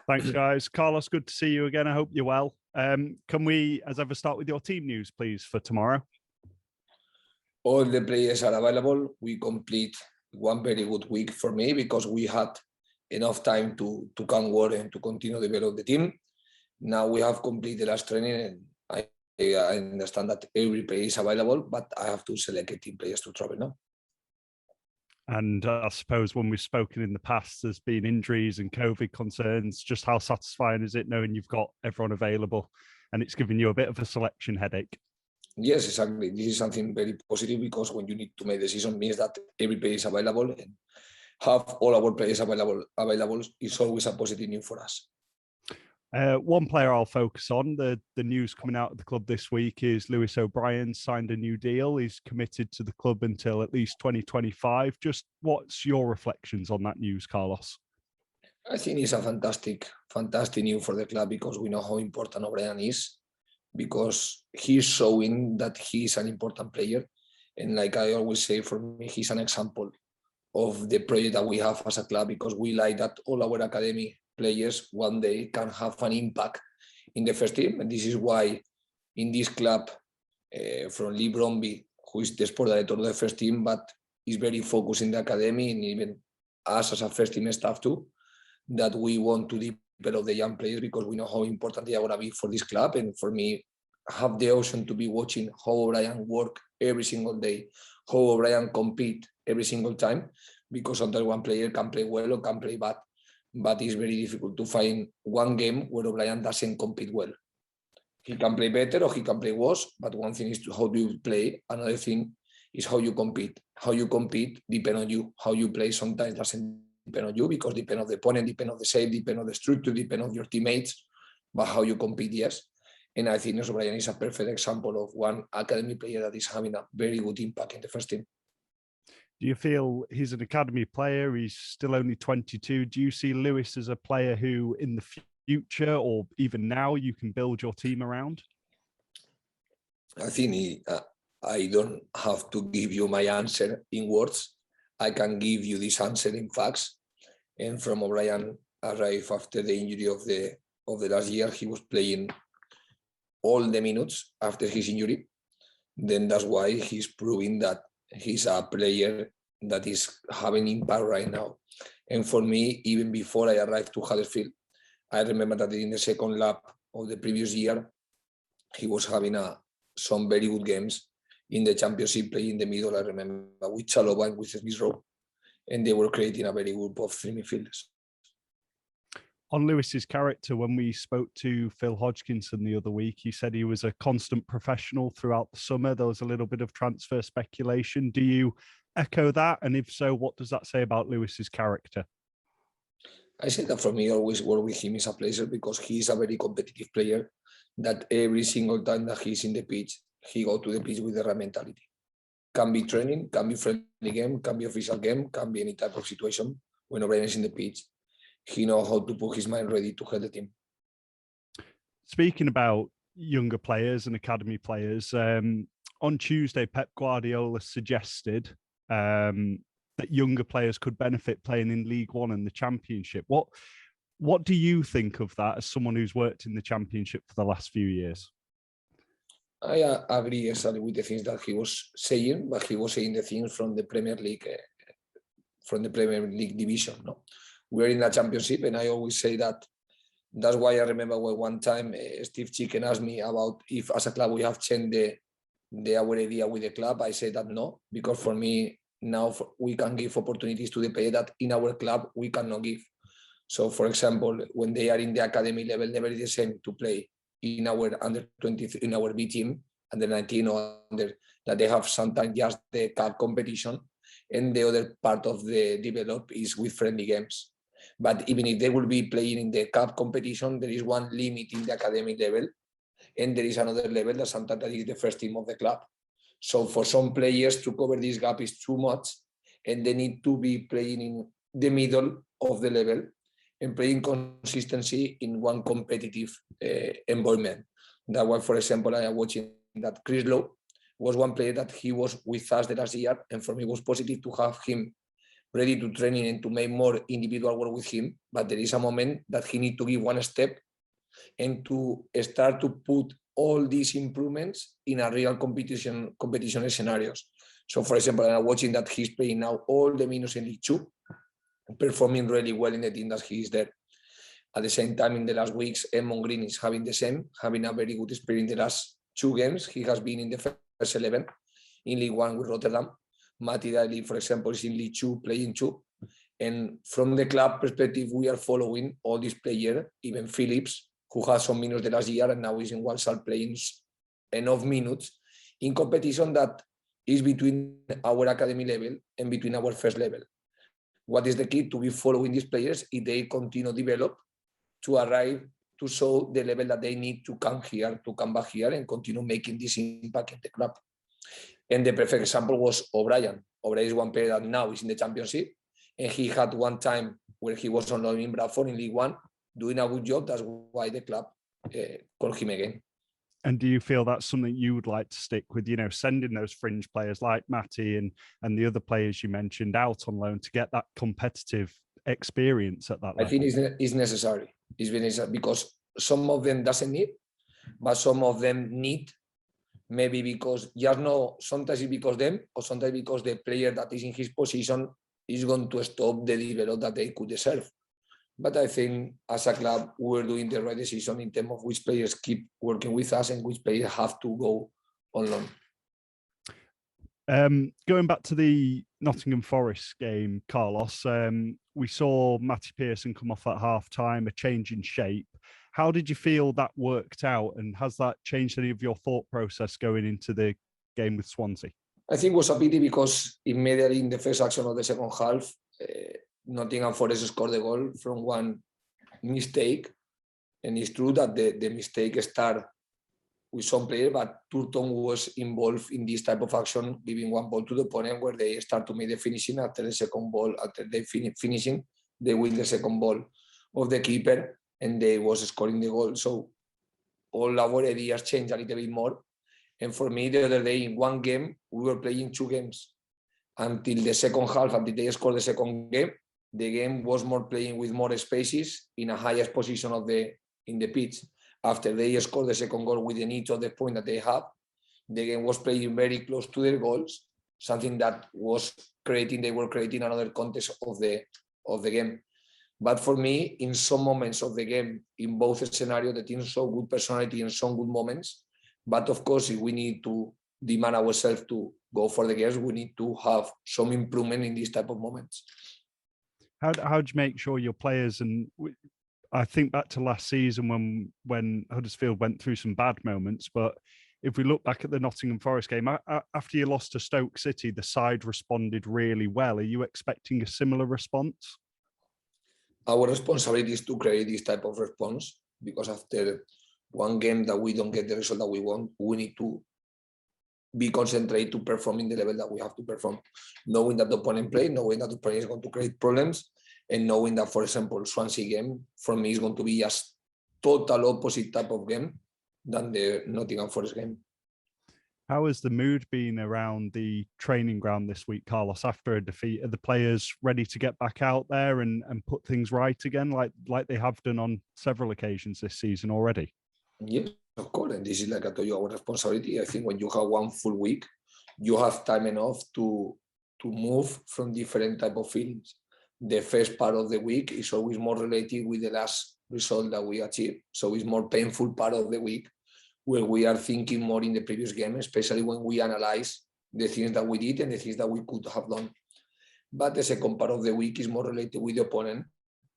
Thanks, guys. Carlos, good to see you again. I hope you're well. Can we, as ever, start with your team news, please, for tomorrow? All the players are available. We complete one very good week for me because we had enough time to come work and to continue develop the team. Now we have completed last training, and I understand that every player is available, but I have to select 18 players to travel now. And I suppose when we've spoken in the past, there's been injuries and COVID concerns. Just how satisfying is it knowing you've got everyone available and it's giving you a bit of a selection headache? Yes, exactly. This is something very positive because when you need to make a decision means that every player is available, and have all our players available is always a positive news for us. One player I'll focus on, the news coming out of the club this week is Lewis O'Brien signed a new deal. He's committed to the club until at least 2025. Just what's your reflections on that news, Carlos? I think it's a fantastic news for the club because we know how important O'Brien is, because he's showing that he's an important player. And like I always say, for me, he's an example of the project that we have as a club, because we like that all our academy players one day can have an impact in the first team. And this is why in this club, from Lee Bromby, who is the sport director of the first team, but is very focused in the academy, and even us as a first team staff too, that we want to develop the young players because we know how important they are going to be for this club. And for me, have the option to be watching how O'Brien work every single day, how O'Brien compete every single time, because sometimes one player can play well or can play bad, but it's very difficult to find one game where O'Brien doesn't compete well. He can play better or he can play worse, but one thing is how do you play, another thing is how you compete. How you compete depends on you. How you play sometimes doesn't depend on you, because depend on the opponent, depend on the shape, depend on the structure, depend on your teammates, but how you compete, yes. And I think O'Brien is a perfect example of one academy player that is having a very good impact in the first team. Do you feel he's an academy player? He's still only 22. Do you see Lewis as a player who in the future or even now you can build your team around? I think I don't have to give you my answer in words. I can give you this answer in facts. And from O'Brien arrived after the injury of the last year, he was playing all the minutes after his injury. Then that's why he's proving that he's a player that is having impact right now. And for me, even before I arrived to Huddersfield, I remember that in the second lap of the previous year, he was having some very good games in the championship, playing in the middle. I remember with Chalobah and with Smith Rowe, and they were creating a very good both three midfielders. On Lewis's character, when we spoke to Phil Hodgkinson the other week, he said he was a constant professional throughout the summer. There was a little bit of transfer speculation. Do you echo that? And if so, what does that say about Lewis's character? I say that for me, always work with him is a pleasure, because he's a very competitive player that every single time that he's in the pitch, he go to the pitch with the right mentality. Can be training, can be friendly game, can be official game, can be any type of situation. When O'Brien is in the pitch, he knows how to put his mind ready to help the team. Speaking about younger players and academy players, on Tuesday, Pep Guardiola suggested that younger players could benefit playing in League One and the Championship. What do you think of that as someone who's worked in the Championship for the last few years? I agree exactly with the things that he was saying, but he was saying the things from the Premier League, division. No, we're in the Championship, and I always say that. That's why I remember when one time Steve Chicken asked me about if, as a club, we have changed our idea with the club. I said that no, because for me now we can give opportunities to the player that in our club we cannot give. So, for example, when they are in the academy level, never is the same to play in our under 23, in our B team, under 19 or under that they have sometimes just the cup competition, and the other part of the develop is with friendly games. But even if they will be playing in the cup competition, there is one limit in the academic level, and there is another level that sometimes that is the first team of the club. So for some players to cover this gap is too much, and they need to be playing in the middle of the level and playing consistency in one competitive environment. That's why, for example, I am watching that Chris Lowe was one player that he was with us the last year, and for me it was positive to have him ready to training and to make more individual work with him. But there is a moment that he needs to give one step and to start to put all these improvements in a real competition scenarios. So, for example, I'm watching that he's playing now all the minutes in League Two, performing really well in the team that he is there. At the same time, in the last weeks, Edmond Green is having the same, having a very good experience in the last 2 games. He has been in the first 11 in League One with Rotterdam. Matty Daly, for example, is in League Two, playing 2. And from the club perspective, we are following all these players, even Phillips, who has some minutes the last year and now is in Walsall playing enough minutes in competition that is between our academy level and between our first level. What is the key? To be following these players if they continue to develop, to arrive to show the level that they need to come here, to come back here and continue making this impact in the club. And the perfect example was O'Brien. O'Brien is one player that now is in the Championship, and he had one time where he was on loan in Bradford in League One, doing a good job. That's why the club called him again. And do you feel that's something you would like to stick with, you know, sending those fringe players like Matty and the other players you mentioned out on loan to get that competitive experience at that level? I think it's necessary. It's very necessary because some of them doesn't need, but some of them need, maybe because just no, sometimes it's because them, or sometimes because the player that is in his position is going to stop the development that they could deserve. But I think as a club, we're doing the right decision in terms of which players keep working with us and which players have to go on loan. Going back to the Nottingham Forest game, Carlos, we saw Matty Pearson come off at half-time, a change in shape. How did you feel that worked out, and has that changed any of your thought process going into the game with Swansea? I think it was a pity because immediately in the first action of the second half, Nottingham Forest scored the goal from one mistake. And it's true that the mistake started with some player, but Turton was involved in this type of action, giving one ball to the opponent where they start to make the finishing after the second ball. After they finishing, they win the second ball of the keeper and they was scoring the goal. So all our ideas changed a little bit more. And for me, the other day in one game, we were playing 2 games until the second half, until they scored the second game. The game was more playing with more spaces in a highest position in the pitch. After they scored the second goal within each of the point that they have, the game was playing very close to their goals, something that was they were creating another contest of the game. But for me, in some moments of the game, in both scenarios, the team showed good personality and some good moments. But of course, if we need to demand ourselves to go for the games, we need to have some improvement in these type of moments. How do you make sure your players, and I think back to last season when Huddersfield went through some bad moments, but if we look back at the Nottingham Forest game, after you lost to Stoke City, the side responded really well. Are you expecting a similar response? Our responsibility is to create this type of response, because after one game that we don't get the result that we want, we need to be concentrated to perform in the level that we have to perform, knowing that the opponent play, knowing that the opponent is going to create problems, and knowing that, for example, Swansea game, for me, is going to be just total opposite type of game than the Nottingham Forest game. How has the mood been around the training ground this week, Carlos, after a defeat? Are the players ready to get back out there and put things right again, like they have done on several occasions this season already? Yes, of course. And this is, like I told you, our responsibility. I think when you have one full week, you have time enough to move from different type of feelings. The first part of the week is always more related with the last result that we achieved. So it's more painful part of the week where we are thinking more in the previous game, especially when we analyze the things that we did and the things that we could have done. But the second part of the week is more related with the opponent.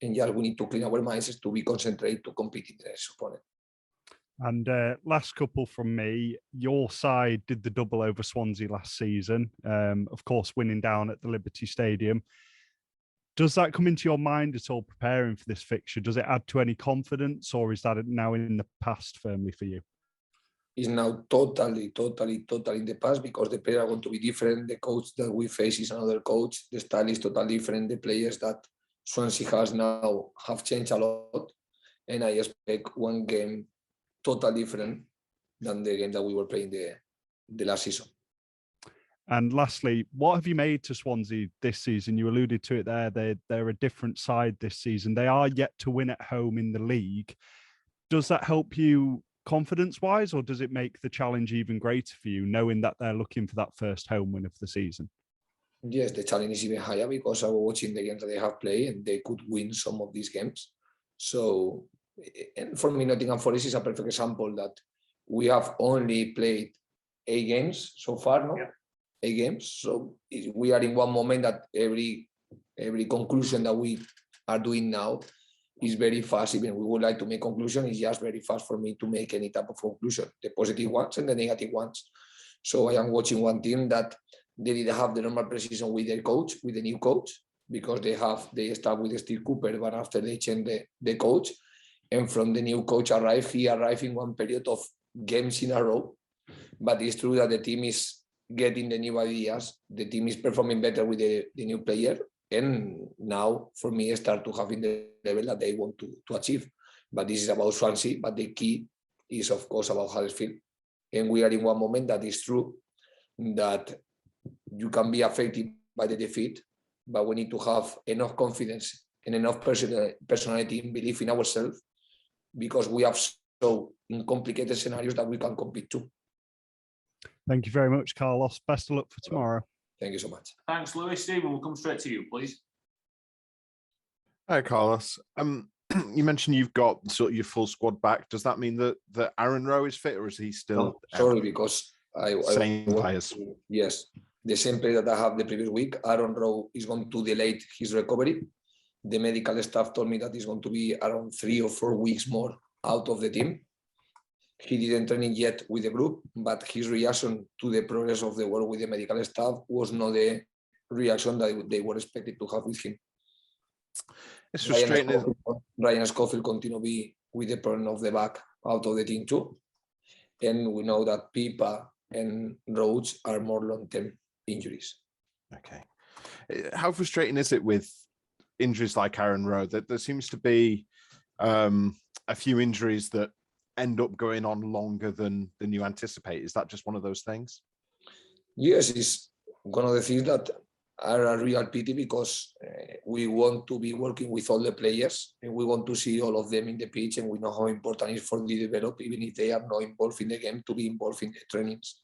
And yeah, we need to clean our minds to be concentrated to compete in the next opponent. And last couple from me, your side did the double over Swansea last season, of course, winning down at the Liberty Stadium. Does that come into your mind at all preparing for this fixture? Does it add to any confidence, or is that now in the past firmly for you? It's now totally in the past, because the players are going to be different. The coach that we face is another coach. The style is totally different. The players that Swansea has now have changed a lot. And I expect one game totally different than the game that we were playing the last season. And lastly, what have you made to Swansea this season? You alluded to it there. They're a different side this season. They are yet to win at home in the league. Does that help you confidence-wise, or does it make the challenge even greater for you, knowing that they're looking for that first home win of the season? Yes, the challenge is even higher because I was watching the games that they have played and they could win some of these games. So, and for me, Nottingham Forest is a perfect example that we have only played 8 games so far, no? Yeah. 8 games. So we are in one moment that every conclusion that we are doing now is very fast. Even we would like to make conclusion, it's just very fast for me to make any type of conclusion, the positive ones and the negative ones. So I am watching one team that they didn't have the normal precision with their coach, with the new coach, because they start with Steve Cooper, but after they change the coach, and from the new coach he arrived in one period of games in a row. But it's true that the team is getting the new ideas, the team is performing better with the new player, and now for me start to having the level that they want to achieve. But this is about Swansea, but the key is of course about Huddersfield. And we are in one moment that is true that you can be affected by the defeat, but we need to have enough confidence and enough personality and belief in ourselves, because we have so in complicated scenarios that we can compete too. Thank you very much, Carlos. Best of luck for tomorrow. Thank you so much. Thanks, Lewis. Stephen, we'll come straight to you, please. Hi, Carlos. You mentioned you've got sort of your full squad back. Does that mean that Aaron Rowe is fit, or is he still? No, sorry, because same players. Yes, the same player that I have the previous week. Aaron Rowe is going to delay his recovery. The medical staff told me that he's going to be around 3 or 4 weeks more out of the team. He didn't train yet with the group, but his reaction to the progress of the work with the medical staff was not the reaction that they were expected to have with him. It's frustrating. Ryan Scofield continued to be with the problem of the back out of the team too. And we know that Pipa and Rhodes are more long-term injuries. Okay. How frustrating is it with injuries like Aaron Rowe that there seems to be a few injuries that end up going on longer than you anticipate? Is that just one of those things? Yes, it's one of the things that are a real pity, because we want to be working with all the players and we want to see all of them in the pitch, and we know how important it is for the develop, even if they are not involved in the game, to be involved in the trainings.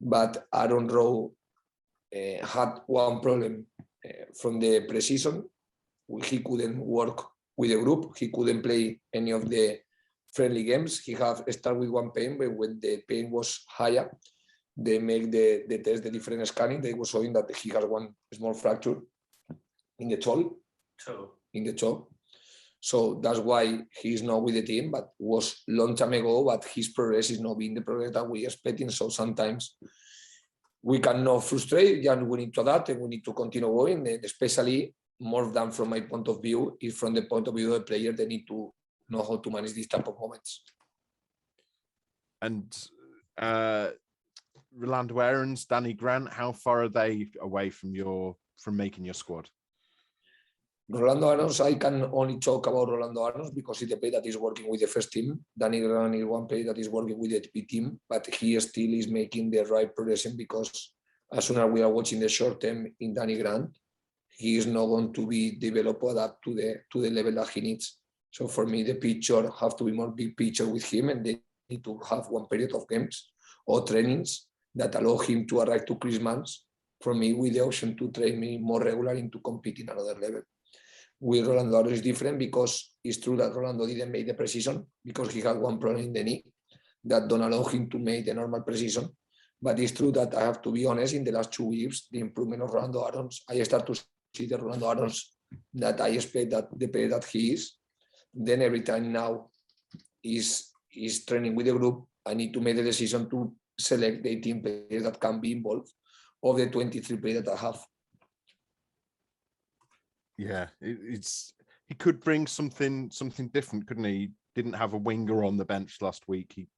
But Aaron Rowe had one problem from the pre-season. He couldn't work with the group. He couldn't play any of the friendly games. He have started with one pain, but when the pain was higher, they make the test, the different scanning. They were showing that he has one small fracture in the toe. In the toe. So that's why he's not with the team, but was long time ago. But his progress is not being the progress that we expecting. So sometimes we cannot frustrate, and we need to adapt and we need to continue going. And especially more than from my point of view, is from the point of view of the player, they need to know how to manage these type of moments. And Rolando Aarons, Danny Grant, how far are they away from making your squad? Rolando Aarons, I can only talk about Rolando Aarons because he's the player that is working with the first team. Danny Grant is one player that is working with the B team, but he still is making the right progression, because as soon as we are watching the short term in Danny Grant, he is not going to be developed or adapt to the level that he needs. So for me, the picture have to be more big picture with him, and they need to have one period of games or trainings that allow him to arrive to Christmas, for me, with the option to train me more regularly and to compete in another level. With Rolando is different, because it's true that Rolando didn't make the precision because he had one problem in the knee that don't allow him to make the normal precision. But it's true that I have to be honest, in the last 2 weeks, the improvement of Rolando Aarons, I start to see the Rolando Aarons that I expect that the player that he is. Then every time now he's training with the group, I need to make the decision to select the 18 players that can be involved of the 23 players that I have. Yeah, he could bring something different, couldn't he? He didn't have a winger on the bench last week. He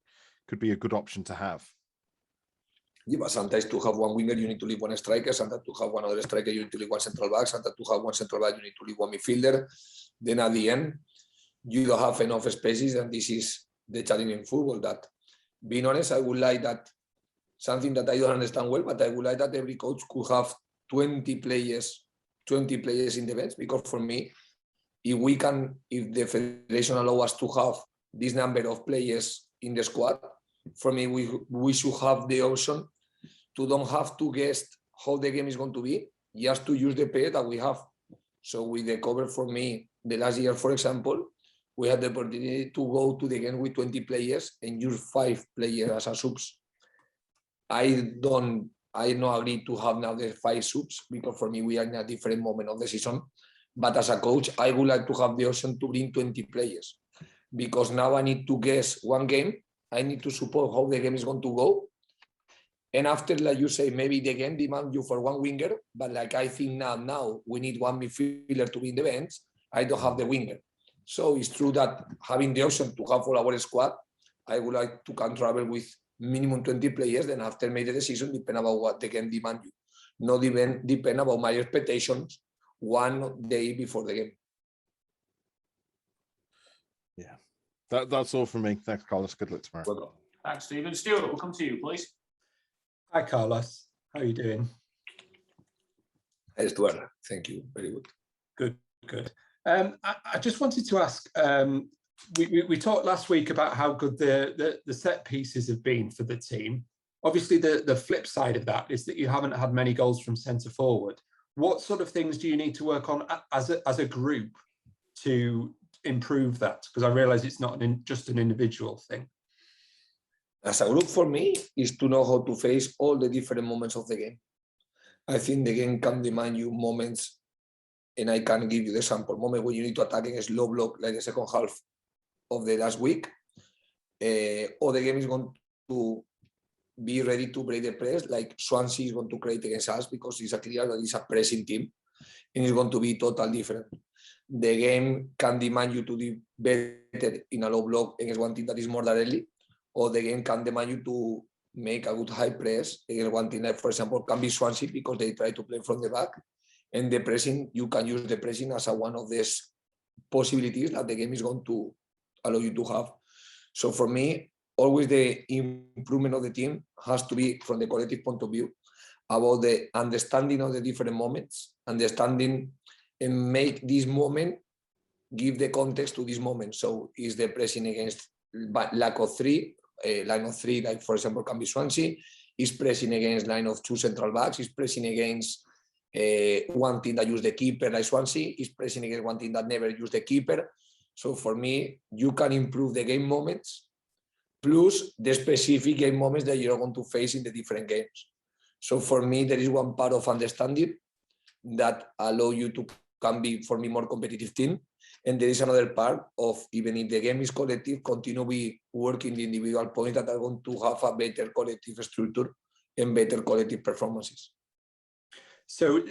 could be a good option to have. Yeah, but sometimes to have one winger, you need to leave one striker. Sometimes to have one other striker, you need to leave one central back. Sometimes to have one central back, you need to leave one midfielder. Then at the end, you don't have enough spaces, and this is the challenge in football. That, being honest, I would like that something that I don't understand well, but I would like that every coach could have 20 players in the bench, because for me, if the federation allow us to have this number of players in the squad, for me, we should have the option to don't have to guess how the game is going to be, just to use the player that we have. So with the cover, for me, the last year, for example, we had the opportunity to go to the game with 20 players and use 5 players as a subs. I don't agree to have now the 5 subs, because for me, we are in a different moment of the season. But as a coach, I would like to have the option to bring 20 players, because now I need to guess one game. I need to suppose how the game is going to go. And after, like you say, maybe the game demand you for one winger, but like I think now we need one midfielder to be in the bench. I don't have the winger. So it's true that having the option to have all our squad, I would like to can travel with minimum 20 players, then after make the decision, depend about what the game demand you. Not even depend about my expectations one day before the game. Yeah, that's all from me. Thanks, Carlos. Good luck tomorrow. Welcome. Thanks, Stephen. Stuart, we'll come to you, please. Hi, Carlos. How are you doing? Hi, Stuart. Thank you. Very good. Good. I just wanted to ask, we talked last week about how good the set pieces have been for the team. Obviously, the flip side of that is that you haven't had many goals from centre forward. What sort of things do you need to work on as a group to improve that? Because I realise it's not just an individual thing. As a group, for me, is to know how to face all the different moments of the game. I think the game can demand you moments, and I can give you the sample moment when you need to attack against low block, like the second half of the last week, or the game is going to be ready to break the press, like Swansea is going to create against us, because it's a clear that it's a pressing team, and it's going to be totally different. The game can demand you to be better in a low block against one team that is more directly, or the game can demand you to make a good high press against one team, like, for example, can be Swansea, because they try to play from the back, and the pressing, you can use the pressing as one of these possibilities that the game is going to allow you to have. So for me, always the improvement of the team has to be from the collective point of view, about the understanding of the different moments, understanding and make this moment give the context to this moment. So is the pressing against lack of 3, line of 3, like for example can be Swansea, is pressing against line of 2 central backs, is pressing against one team that use the keeper like Swansea, is pressing against one team that never use the keeper. So for me, you can improve the game moments plus the specific game moments that you're going to face in the different games. So for me, there is one part of understanding that allow you to can be, for me, more competitive team. And there is another part of, even if the game is collective, continue be working the individual points that are going to have a better collective structure and better collective performances. So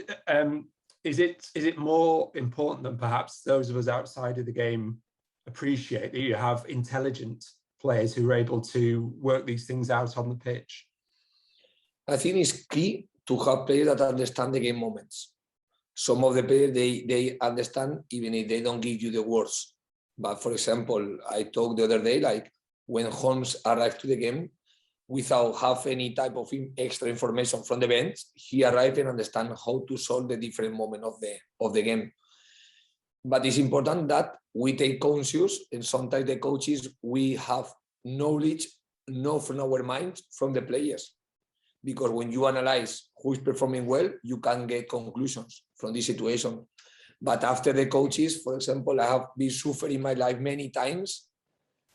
is it more important than perhaps those of us outside of the game appreciate that you have intelligent players who are able to work these things out on the pitch? I think it's key to have players that understand the game moments. Some of the players, they understand even if they don't give you the words. But for example, I talked the other day, like when Holmes arrived to the game, without have any type of extra information from the bench, he arrived and understand how to solve the different moment of the game. But it's important that we take conscious, and sometimes the coaches, we have knowledge, not from our minds, from the players. Because when you analyze who is performing well, you can get conclusions from this situation. But after the coaches, for example, I have been suffering in my life many times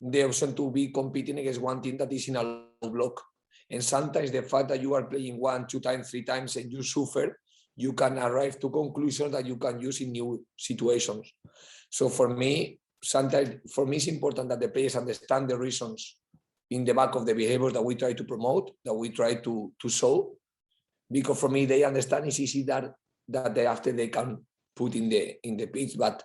the option to be competing against one team that is in a low block. And sometimes the fact that you are playing 1, 2 times, 3 times and you suffer, you can arrive to conclusions that you can use in new situations. So for me, sometimes for me it's important that the players understand the reasons in the back of the behaviors that we try to promote, that we try to show. Because for me, they understand it's easy that they after they can put in the pitch, but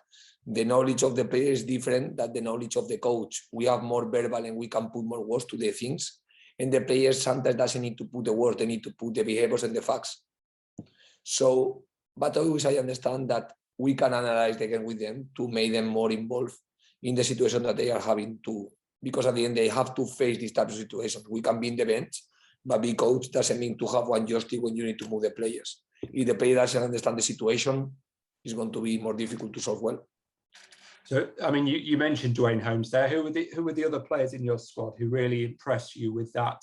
the knowledge of the player is different than the knowledge of the coach. We have more verbal and we can put more words to the things. And the players sometimes doesn't need to put the words, they need to put the behaviors and the facts. So, but always I understand that we can analyze the game with them to make them more involved in the situation that they are having to, because at the end they have to face this type of situation. We can be in the bench, But being coach doesn't mean to have one joystick when you need to move the players. If the player doesn't understand the situation, it's going to be more difficult to solve well. So, I mean, you mentioned Dwayne Holmes there. Who were the other players in your squad who really impressed you with that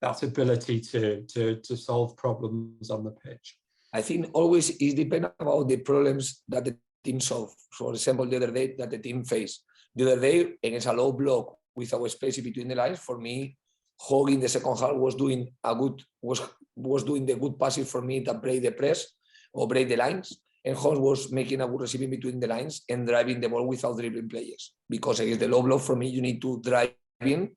ability to solve problems on the pitch? I think always it depends about the problems that the team solve. For example, the other day that the team faced. The other day against a low block with our space between the lines, for me, Hogg in the second half was doing the good passes for me that break the press or break the lines. And Holmes was making a good receiving between the lines and driving the ball without dribbling players. Because against the low block, for me, you need to drive in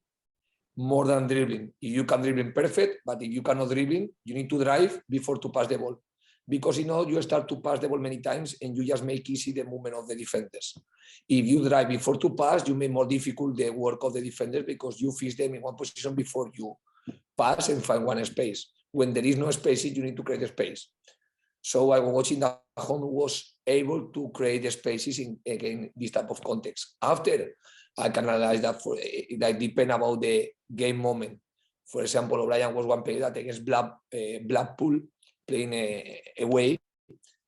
more than dribbling. If you can dribbling, perfect, but if you cannot dribbling, you need to drive before to pass the ball. Because you start to pass the ball many times and you just make easy the movement of the defenders. If you drive before to pass, you make more difficult the work of the defenders because you fix them in one position before you pass and find one space. When there is no space, you need to create a space. So I was watching that Holmes was able to create the spaces in again this type of context. After I can analyze that that depend about the game moment. For example, O'Brien was one player that against Blackpool playing away.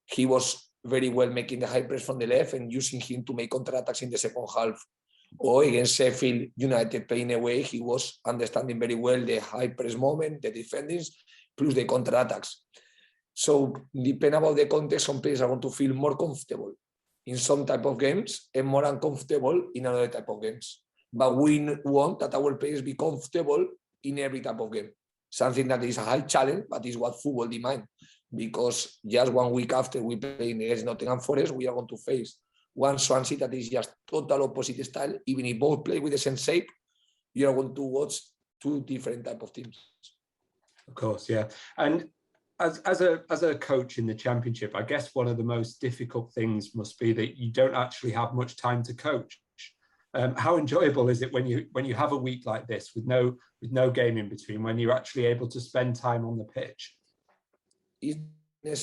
He was very well making the high press from the left and using him to make counterattacks in the second half. Or against Sheffield United playing away, he was understanding very well the high press moment, the defendings, plus the counterattacks. So depending about the context, some players are going to feel more comfortable in some type of games and more uncomfortable in another type of games. But we want that our players be comfortable in every type of game. Something that is a high challenge, but is what football demands. Because just 1 week after we play against Nottingham Forest, we are going to face one Swansea that is just total opposite style. Even if both play with the same shape, you are going to watch two different type of teams. Of course, yeah. And as a coach in the Championship, I guess one of the most difficult things must be that you don't actually have much time to coach. How enjoyable is it when you have a week like this with no game in between, when you're actually able to spend time on the pitch?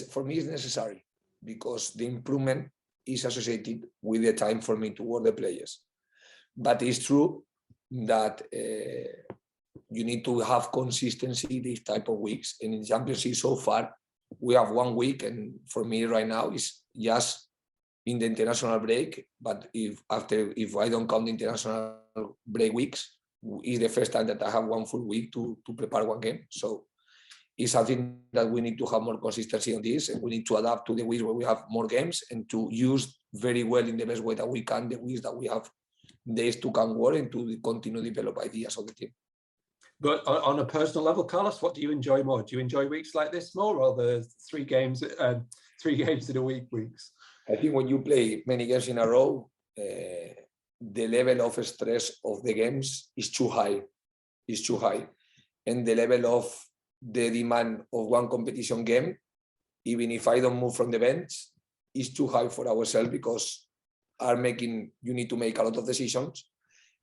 For me, it's necessary because the improvement is associated with the time for me to work the players. But it's true that you need to have consistency these type of weeks. And in Championship so far, we have 1 week, and for me right now is just in the international break. But if I don't count the international break weeks, it's the first time that I have 1 full week to prepare one game. So it's something that we need to have more consistency on this, and we need to adapt to the weeks where we have more games and to use very well in the best way that we can the weeks that we have days to come work and to continue to develop ideas of the team. But on a personal level, Carlos, what do you enjoy more? Do you enjoy weeks like this more, or the 3 games in a week weeks? I think when you play many games in a row, the level of stress of the games is too high. It's too high. And the level of the demand of one competition game, even if I don't move from the bench, is too high for ourselves because you need to make a lot of decisions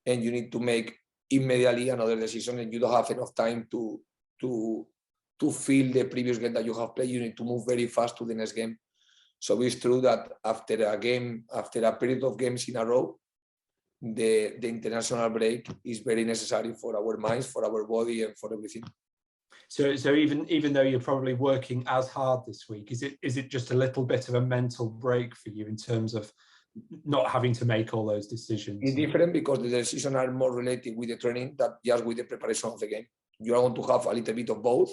and you need to make immediately another decision, and you don't have enough time to feel the previous game that you have played. You need to move very fast to the next game. So it's true that after a period of games in a row, the international break is very necessary for our minds, for our body, and for everything. So even though you're probably working as hard this week, is it just a little bit of a mental break for you in terms of not having to make all those decisions? It's different because the decisions are more related with the training than just with the preparation of the game. You are going to have a little bit of both,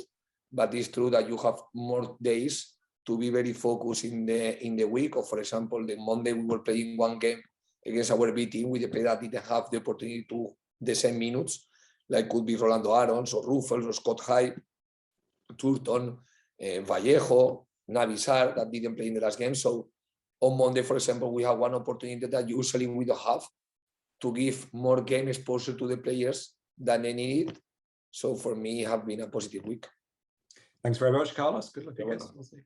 but it's true that you have more days to be very focused in the week. Or for example, the Monday we were playing one game against our B team with the player that didn't have the opportunity to the same minutes, like could be Rolando Arons or Ruffels or Scott Hyde, Turton, Vallejo, Navisar that didn't play in the last game. So on Monday, for example, we have one opportunity that usually we don't have to give more game exposure to the players than they need. So for me, it has been a positive week. Thanks very much, Carlos. Good luck again. We'll see.